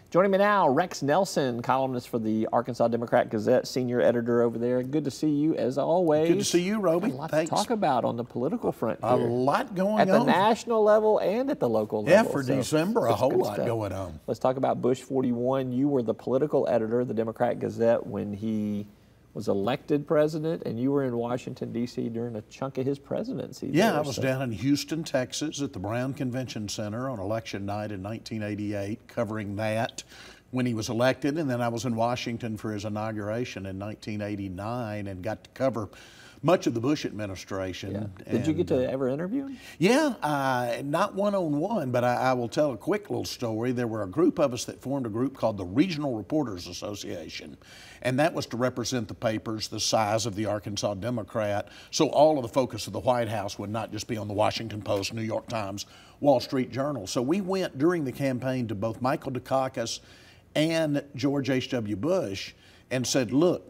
Joining me now, Rex Nelson, columnist for the Arkansas Democrat-Gazette, senior editor over there. Good to see you, as always. Good to see you, Roby. A lot to talk about on the political front here. A lot going on. At the national level and at the local level. Yeah, for December, a whole lot going on. Let's talk about Bush 41. You were the political editor of the Democrat-Gazette when he was elected president, and you were in Washington, D.C. during a chunk of his presidency. Yeah, I was down in Houston, Texas at the Brown Convention Center on election night in 1988, covering that when he was elected, and then I was in Washington for his inauguration in 1989 and got to cover much of the Bush administration. Yeah. Did you get to ever interview him? Yeah, not one-on-one, but I will tell a quick little story. There were a group of us that formed a group called the Regional Reporters Association, and that was to represent the papers the size of the Arkansas Democrat, so all of the focus of the White House would not just be on the Washington Post, New York Times, Wall Street Journal. So we went during the campaign to both Michael Dukakis and George H.W. Bush and said, look,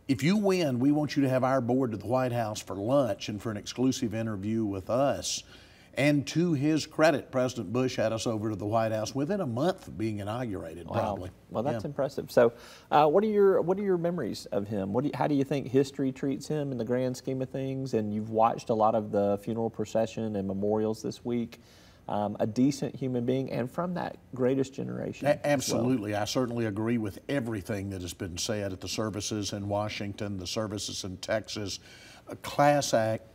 if you win, we want you to have our board to the White House for lunch and for an exclusive interview with us. And to his credit, President Bush had us over to the White House within a month of being inaugurated, probably. Well, that's impressive. So what are your memories of him? How do you think history treats him in the grand scheme of things? And you've watched a lot of the funeral procession and memorials this week. A decent human being, and from that greatest generation. Absolutely. I certainly agree with everything that has been said at the services in Washington, the services in Texas. A class act,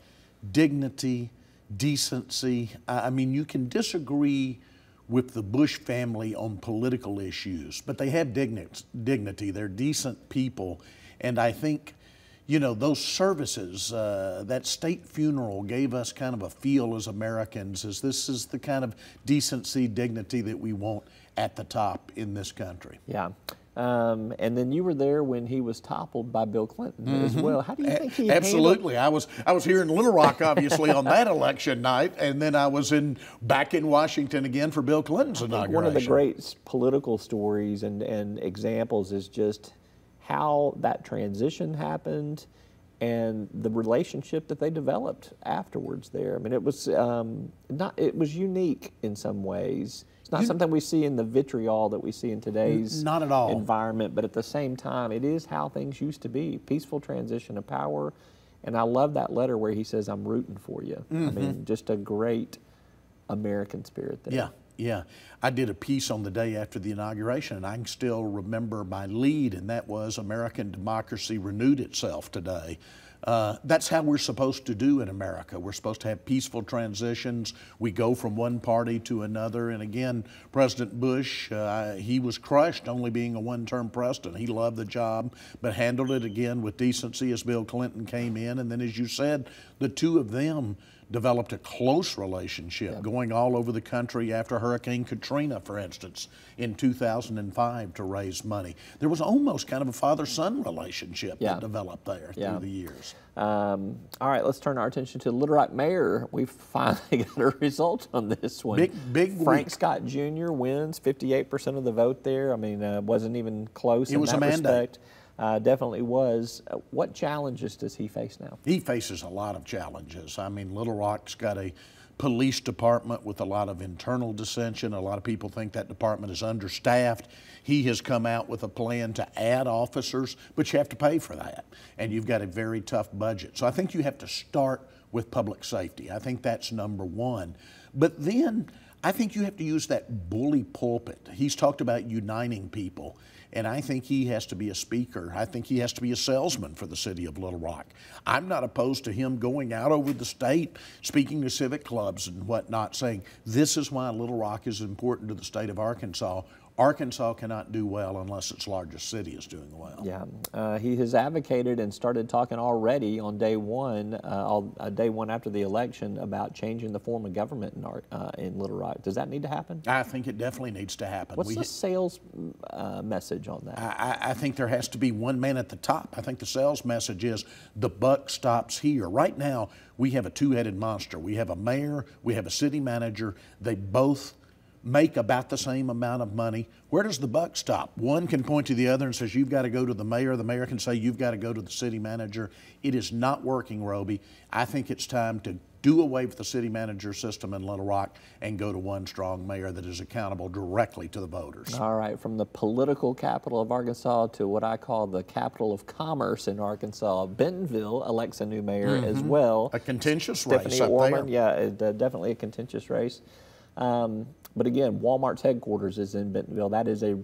dignity, decency. I mean, you can disagree with the Bush family on political issues, but they have dignity. They're decent people, and I think, you know, those services, that state funeral gave us kind of a feel as Americans as this is the kind of decency, dignity that we want at the top in this country. Yeah. And then you were there when he was toppled by Bill Clinton as well. How do you think he Absolutely. I was here in Little Rock, obviously, on that election night, and then I was back in Washington again for Bill Clinton's inauguration. One of the great political stories and examples is just how that transition happened and the relationship that they developed afterwards there. I mean, it was it was unique in some ways. It's not something we see in the vitriol that we see in today's not at all environment, but at the same time, it is how things used to be. Peaceful transition of power. And I love that letter where he says, I'm rooting for you. I mean, just a great American spirit there. Yeah. Yeah, I did a piece on the day after the inauguration, and I can still remember my lead, and that was American democracy renewed itself today. That's how we're supposed to do in America. We're supposed to have peaceful transitions. We go from one party to another, and again, President Bush, he was crushed only being a one-term president. He loved the job, but handled it again with decency as Bill Clinton came in, and then as you said, the two of them developed a close relationship, going all over the country after Hurricane Katrina, for instance, in 2005 to raise money. There was almost kind of a father-son relationship that developed there through the years. All right, let's turn our attention to Little Rock Mayor. We finally got a result on this one. Big Frank week. Scott Jr. wins 58% of the vote there. I mean, wasn't even close in that respect. Definitely was. What challenges does he face now? He faces a lot of challenges. I mean, Little Rock's got a police department with a lot of internal dissension. A lot of people think that department is understaffed. He has come out with a plan to add officers, but you have to pay for that. And you've got a very tough budget. So I think you have to start with public safety. I think that's number one. But then I think you have to use that bully pulpit. He's talked about uniting people, and I think he has to be a speaker. I think he has to be a salesman for the city of Little Rock. I'm not opposed to him going out over the state, speaking to civic clubs and whatnot, saying this is why Little Rock is important to the state of Arkansas. Arkansas cannot do well unless its largest city is doing well. Yeah, he has advocated and started talking already on day one after the election about changing the form of government in Little Rock. Does that need to happen? I think it definitely needs to happen. What's the sales message on that? I think there has to be one man at the top. I think the sales message is the buck stops here. Right now, we have a two-headed monster. We have a mayor, we have a city manager. They both make about the same amount of money. Where does the buck stop? One can point to the other and says, you've got to go to the mayor. The mayor can say, you've got to go to the city manager. It is not working, Roby. I think it's time to do away with the city manager system in Little Rock and go to one strong mayor that is accountable directly to the voters. All right, from the political capital of Arkansas to what I call the capital of commerce in Arkansas, Bentonville elects a new mayor as well. A contentious Stephanie race up Orman, there. yeah, definitely a contentious race. But again, Walmart's headquarters is in Bentonville. That is a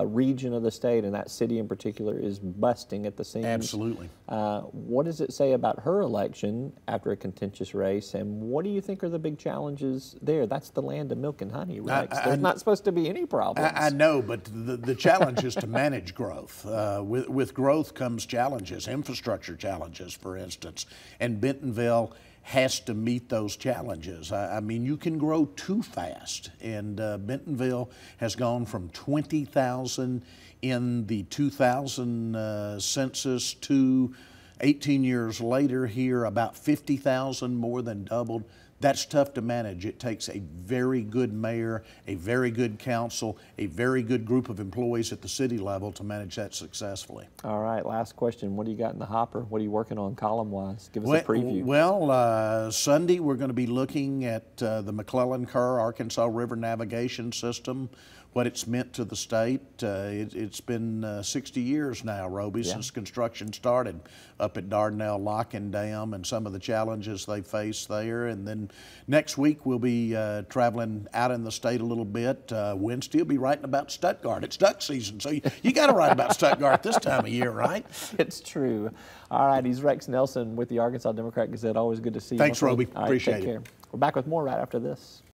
region of the state, and that city in particular is busting at the seams. Absolutely. What does it say about her election after a contentious race, and what do you think are the big challenges there? That's the land of milk and honey, Rex. There's not supposed to be any problems. I know, but the challenge is to manage growth. With growth comes challenges, infrastructure challenges, for instance, and Bentonville has to meet those challenges. I mean, you can grow too fast, and Bentonville has gone from 20,000 in the 2000 census to 18 years later here, about 50,000, more than doubled. That's tough to manage. It takes a very good mayor, a very good council, a very good group of employees at the city level to manage that successfully. All right, last question. What do you got in the hopper? What are you working on column-wise? Give us a preview. Well, Sunday we're going to be looking at the McClellan-Kerr Arkansas River Navigation System, what it's meant to the state. It's been 60 years now, Roby, since construction started up at Dardanelle Lock and Dam, and some of the challenges they face there. And then next week we'll be traveling out in the state a little bit. Wednesday we'll be writing about Stuttgart. It's duck season, so you got to write about Stuttgart this time of year, right? It's true. All right, he's Rex Nelson with the Arkansas Democrat-Gazette. Always good to see you. Thanks, Roby. All right, appreciate take it. care. We're back with more right after this.